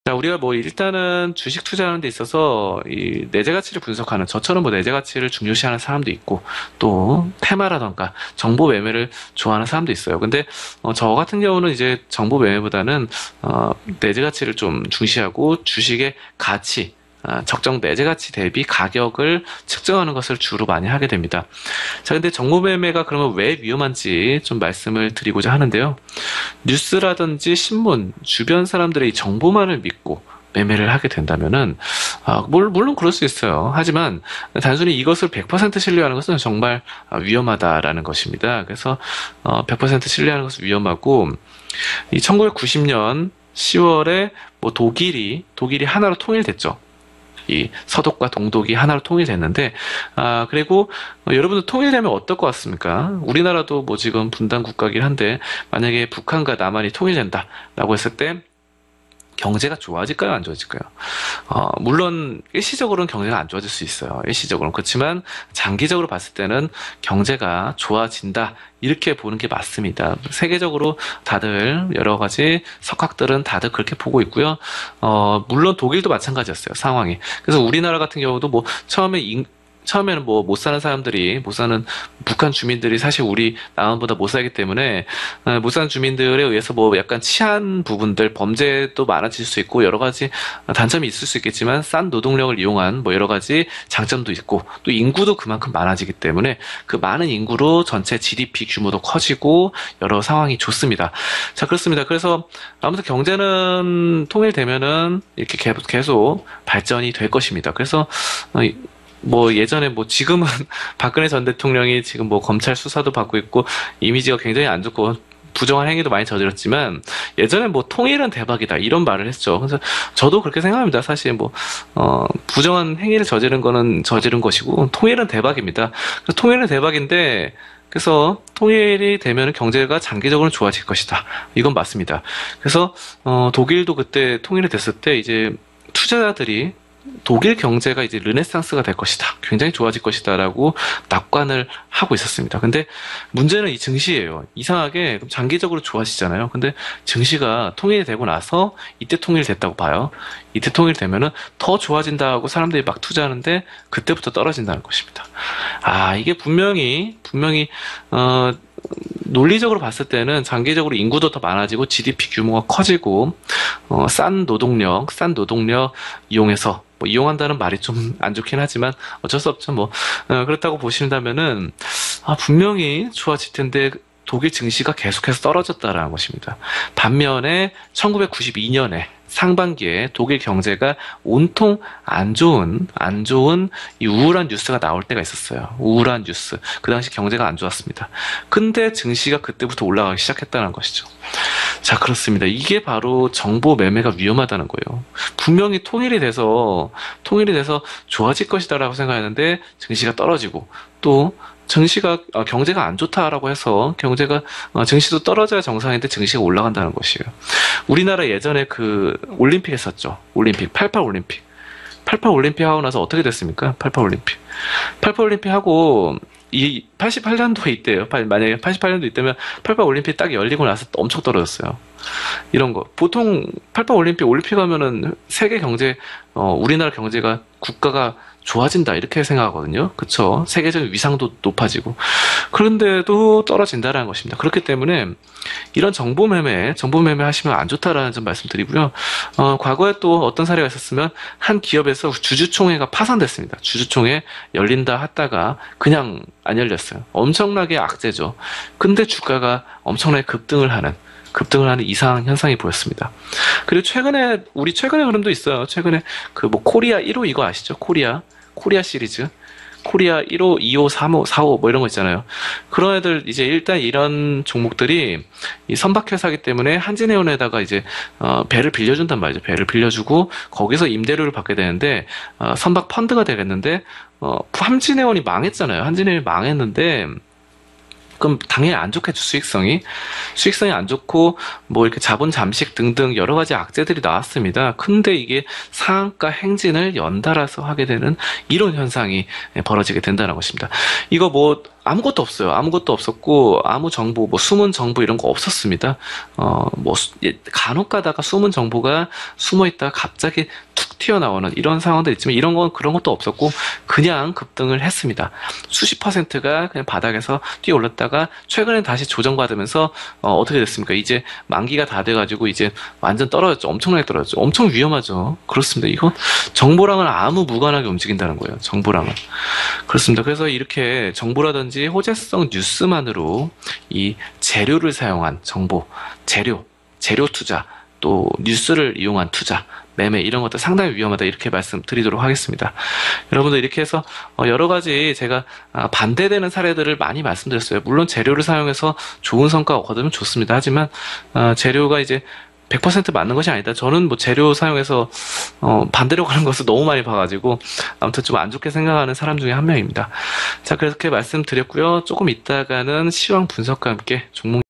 자, 우리가 뭐 일단은 주식 투자하는 데 있어서 이 내재 가치를 분석하는 저처럼 뭐 내재 가치를 중요시하는 사람도 있고 또 테마라던가 정보 매매를 좋아하는 사람도 있어요. 근데 저 같은 경우는 이제 정보 매매보다는 내재 가치를 좀 중시하고 주식의 가치 적정 내재 가치 대비 가격을 측정하는 것을 주로 많이 하게 됩니다. 자, 근데 정보 매매가 그러면 왜 위험한지 좀 말씀을 드리고자 하는데요. 뉴스라든지 신문, 주변 사람들의 이 정보만을 믿고 매매를 하게 된다면은, 물론 그럴 수 있어요. 하지만 단순히 이것을 100% 신뢰하는 것은 정말 위험하다라는 것입니다. 그래서 100% 신뢰하는 것은 위험하고, 이 1990년 10월에 뭐 독일이 하나로 통일됐죠. 이 서독과 동독이 하나로 통일됐는데, 그리고 여러분들 통일되면 어떨 것 같습니까? 우리나라도 뭐 지금 분단 국가긴 한데 만약에 북한과 남한이 통일된다라고 했을 때 경제가 좋아질까요? 안 좋아질까요? 물론 일시적으로는 경제가 안 좋아질 수 있어요. 일시적으로는. 그렇지만 장기적으로 봤을 때는 경제가 좋아진다. 이렇게 보는 게 맞습니다. 세계적으로 다들 여러 가지 석학들은 다들 그렇게 보고 있고요. 물론 독일도 마찬가지였어요. 상황이. 그래서 우리나라 같은 경우도 뭐 처음에는 뭐 못 사는 사람들이 못 사는 북한 주민들이 사실 우리 남한보다 못 살기 때문에 못 사는 주민들에 의해서 뭐 약간 치안 부분들 범죄도 많아질 수 있고 여러 가지 단점이 있을 수 있겠지만 싼 노동력을 이용한 뭐 여러 가지 장점도 있고 또 인구도 그만큼 많아지기 때문에 그 많은 인구로 전체 GDP 규모도 커지고 여러 상황이 좋습니다. 자, 그렇습니다. 그래서 아무튼 경제는 통일되면은 이렇게 계속 발전이 될 것입니다. 그래서 뭐 예전에 뭐 지금은 박근혜 전 대통령이 지금 뭐 검찰 수사도 받고 있고 이미지가 굉장히 안 좋고 부정한 행위도 많이 저질렀지만 예전에 뭐 통일은 대박이다 이런 말을 했죠. 그래서 저도 그렇게 생각합니다. 사실 뭐 부정한 행위를 저지른 거는 저지른 것이고 통일은 대박입니다. 그래서 통일은 대박인데 그래서 통일이 되면 경제가 장기적으로 좋아질 것이다. 이건 맞습니다. 그래서 독일도 그때 통일이 됐을 때 이제 투자자들이 독일 경제가 이제 르네상스가 될 것이다. 굉장히 좋아질 것이다라고 낙관을 하고 있었습니다. 근데 문제는 이 증시예요. 이상하게 그럼 장기적으로 좋아지잖아요. 근데 증시가 통일이 되고 나서 이때 통일이 됐다고 봐요. 이때 통일되면은 더 좋아진다고 사람들이 막 투자하는데 그때부터 떨어진다는 것입니다. 이게 분명히 어 논리적으로 봤을 때는 장기적으로 인구도 더 많아지고 GDP 규모가 커지고 싼 노동력 이용해서 뭐 이용한다는 말이 좀 안 좋긴 하지만 어쩔 수 없죠. 뭐 그렇다고 보신다면은 분명히 좋아질 텐데 독일 증시가 계속해서 떨어졌다라는 것입니다. 반면에 1992년에 상반기에 독일 경제가 온통 안 좋은 이 우울한 뉴스가 나올 때가 있었어요. 우울한 뉴스. 그 당시 경제가 안 좋았습니다. 근데 증시가 그때부터 올라가기 시작했다는 것이죠. 자, 그렇습니다. 이게 바로 정보 매매가 위험하다는 거예요. 분명히 통일이 돼서 좋아질 것이다라고 생각했는데 증시가 떨어지고 또 증시가 경제가 안 좋다라고 해서 증시도 떨어져야 정상인데 증시가 올라간다는 것이에요. 우리나라 예전에 그 올림픽 했었죠. 올림픽 88 올림픽. 88 올림픽 하고 나서 어떻게 됐습니까? 88 올림픽. 88 올림픽 하고 이 88년도에 있대요. 만약에 88년도 있다면 88 올림픽 딱 열리고 나서 엄청 떨어졌어요. 이런 거. 보통 88 올림픽 하면은 세계 경제, 우리나라 경제가 국가가 좋아진다 이렇게 생각하거든요. 그쵸? 세계적인 위상도 높아지고. 그런데도 떨어진다라는 것입니다. 그렇기 때문에 이런 정보 매매 하시면 안 좋다라는 점 말씀드리고요. 과거에 또 어떤 사례가 있었으면 한 기업에서 주주총회가 파산됐습니다. 주주총회 열린다 했다가 그냥 안 열렸어요. 엄청나게 악재죠. 근데 주가가 엄청나게 급등을 하는 이상한 현상이 보였습니다. 그리고 최근에 흐름도 있어요. 최근에 그 뭐 코리아 1호 이거 아시죠? 코리아 시리즈. 코리아 1호, 2호, 3호, 4호 뭐 이런 거 있잖아요. 그런 애들 이제 일단 이런 종목들이 이 선박회사기 때문에 한진해운에다가 이제 배를 빌려준단 말이죠. 배를 빌려주고 거기서 임대료를 받게 되는데 선박 펀드가 되겠는데 한진해운이 망했잖아요. 한진해운이 망했는데 그럼 당연히 안 좋겠죠, 수익성이 안 좋고 뭐 이렇게 자본 잠식 등등 여러 가지 악재들이 나왔습니다. 근데 이게 상한가 행진을 연달아서 하게 되는 이런 현상이 벌어지게 된다는 것입니다. 이거 뭐 아무것도 없어요. 아무것도 없었고 아무 정보, 뭐 숨은 정보 이런 거 없었습니다. 뭐 간혹 가다가 숨은 정보가 숨어 있다가 갑자기 툭 튀어나오는 이런 상황도 있지만 이런 건 그런 것도 없었고 그냥 급등을 했습니다. 수십 퍼센트가 그냥 바닥에서 뛰어 올랐다가 최근에 다시 조정받으면서 어떻게 됐습니까? 이제 만기가 다 돼가지고 이제 완전 떨어졌죠. 엄청나게 떨어졌죠. 엄청 위험하죠. 그렇습니다. 이건 정보랑은 아무 무관하게 움직인다는 거예요. 정보랑은. 그렇습니다. 그래서 이렇게 정보라든지 호재성 뉴스만으로 이 재료를 사용한 정보, 재료 투자, 또 뉴스를 이용한 투자, 매매 이런 것들 상당히 위험하다 이렇게 말씀드리도록 하겠습니다. 여러분들 이렇게 해서 여러 가지 제가 반대되는 사례들을 많이 말씀드렸어요. 물론 재료를 사용해서 좋은 성과가 거두면 좋습니다. 하지만 재료가 이제 100% 맞는 것이 아니다. 저는 뭐 재료 사용해서 반대로 가는 것을 너무 많이 봐가지고 아무튼 좀 안 좋게 생각하는 사람 중에 한 명입니다. 자, 그렇게 말씀드렸고요. 조금 있다가는 시황 분석과 함께 종목